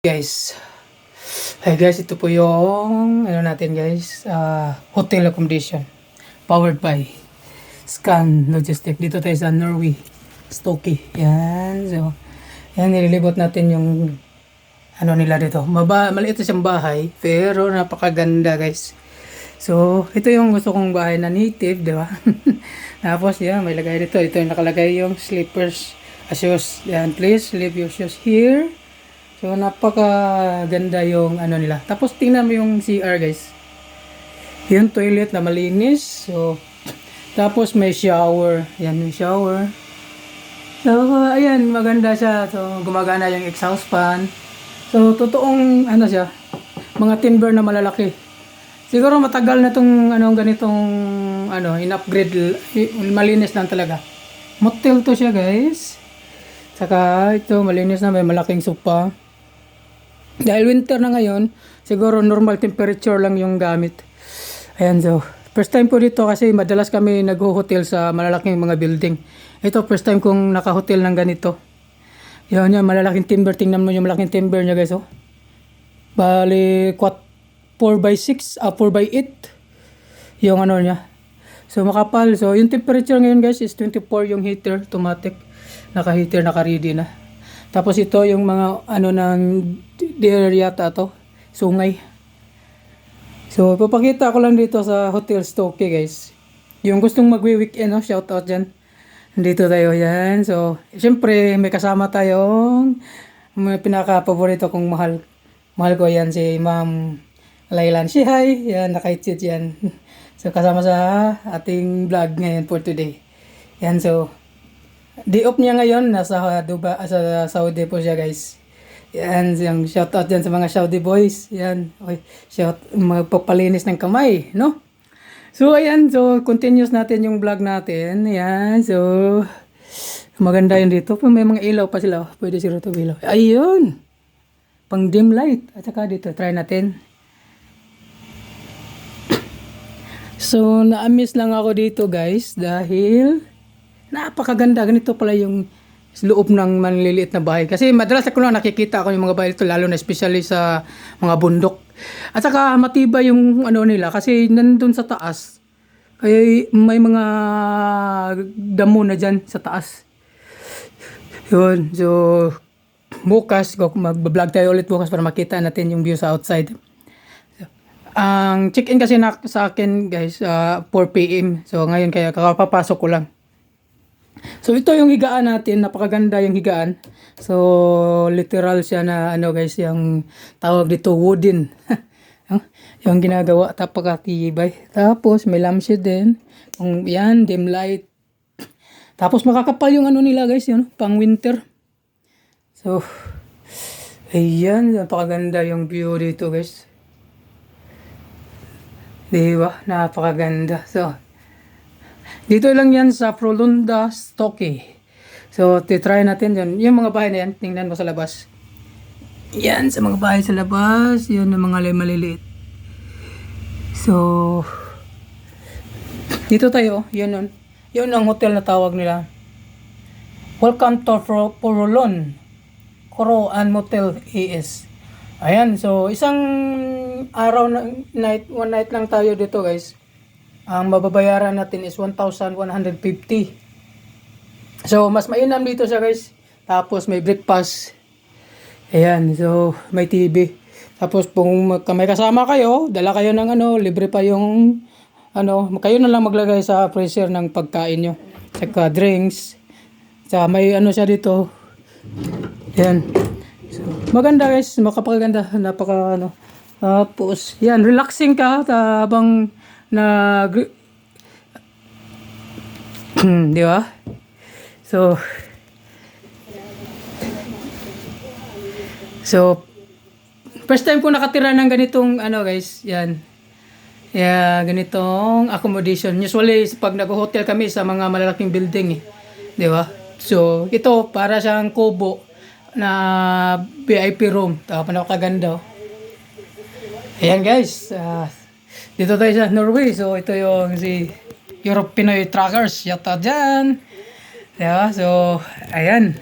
Guys, hi guys, ito po yung ano natin guys, hotel accommodation powered by Scan Logistic. Dito tayo sa Norway, Stokey. Yan, so yan, nililibot natin yung ano nila dito. Maliit na siyang bahay pero napakaganda guys. So ito yung gusto kong bahay na native, di ba? Tapos yan, may lagay dito. Ito yung nakalagay yung slippers, shoes. Yan, please leave your shoes here. So napakaganda yung ano nila. Tapos tingnan mo yung CR guys. Yung toilet na malinis. So tapos may shower. Yan, may shower. So ayan, maganda siya. So gumagana yung exhaust fan. So totoong ano siya, mga timber na malalaki. Siguro matagal na tong ano ganitong ano, in-upgrade, malinis lang talaga. Motel to siya guys. Saka ito malinis na, may malaking sofa. Dahil winter na ngayon, siguro normal temperature lang yung gamit. Ayan, so first time po dito kasi madalas kami nag-hotel sa malalaking mga building. Ito first time kong naka-hotel ng ganito. Yan, malalaking timber. Tingnan mo yung malaking timber niya guys, oh. Bali 4x6, 4x8 yung ano niya. So makapal. So yung temperature ngayon guys is 24 yung heater, automatic. Naka-heater, naka-ready na. Tapos ito yung mga ano ng deer yata to, sungay. So papakita ko lang dito sa Hotel Stokey guys. Yung gustong magwi-weekend, no, shout out dyan. Dito tayo yan. So syempre may kasama tayong may pinaka-paborito kong mahal. Mahal ko yan si Ma'am Laylan. Si hi, yan, naka-headset yan. So kasama sa ating vlog ngayon for today. Yan, so day off niya ngayon, nasa Dubai, sa Saudi po siya guys. Yan, yung shout out dyan sa mga Saudi boys. Yan, okay, shout, magpapalinis ng kamay, no? So ayan, so continuous natin yung vlog natin. Yan, so maganda yun dito. May mga ilaw pa sila, pwede sila ito ilaw. Ayun, pang dim light. At saka dito, try natin. So na-miss lang ako dito guys dahil napakaganda. Ganito pala yung loob ng manliliit na bahay. Kasi madalas ako lang nakikita ako yung mga bahay dito, lalo na especially sa mga bundok. At saka matibay yung ano nila kasi nandun sa taas. Kaya may mga damo na dyan sa taas. Yun. So bukas, mag-vlog tayo ulit bukas para makita natin yung view sa outside. Ang check-in kasi sa akin guys, 4 PM. So ngayon kaya kakapapasok ko lang. So ito yung higaan natin, napakaganda yung higaan. So literal siya na ano guys, yung tawag dito wooden. Yung ginagawa, napakatibay. Tapos may lampshade din. Yan, dim light. Tapos makakapal yung ano nila guys, yun, pang winter. So ayan, napakaganda yung view dito guys. Diba? Napakaganda. So dito lang yan sa Frölunda, Stokey. So, titry natin yun. Yung mga bahay na yan, tingnan mo sa labas. Yan, sa mga bahay sa labas. Yun, yung mga maliliit. So, dito tayo. Yun, yun. Yun ang hotel na tawag nila. Welcome to Porolon Coroan Motel AS. Ayan, so, isang araw na night, one night lang tayo dito guys. Ang mababayaran natin is 1,150. So, mas mainam dito siya guys. Tapos may breakfast. Ayan, so may TV. Tapos kung may kasama kayo, dala kayo ng ano, libre pa yung ano, kayo na lang maglagay sa freezer ng pagkain nyo. Saka drinks. Saka may ano siya dito. Ayan. So, maganda guys, makapaganda, napaka ano. Tapos, yan, relaxing ka habang di ba? So first time ko nakatira ng ganitong ano guys, yan. Yeah, ganitong accommodation. Usually pag nag-hotel kami sa mga malalaking building, di ba? So ito para siyang kubo na VIP room. Tapos napakaganda. Ayan guys, dito tayo sa Norway. So ito yung si Europe Pinoy Trackers. Yata dyan. Diba? So ayan.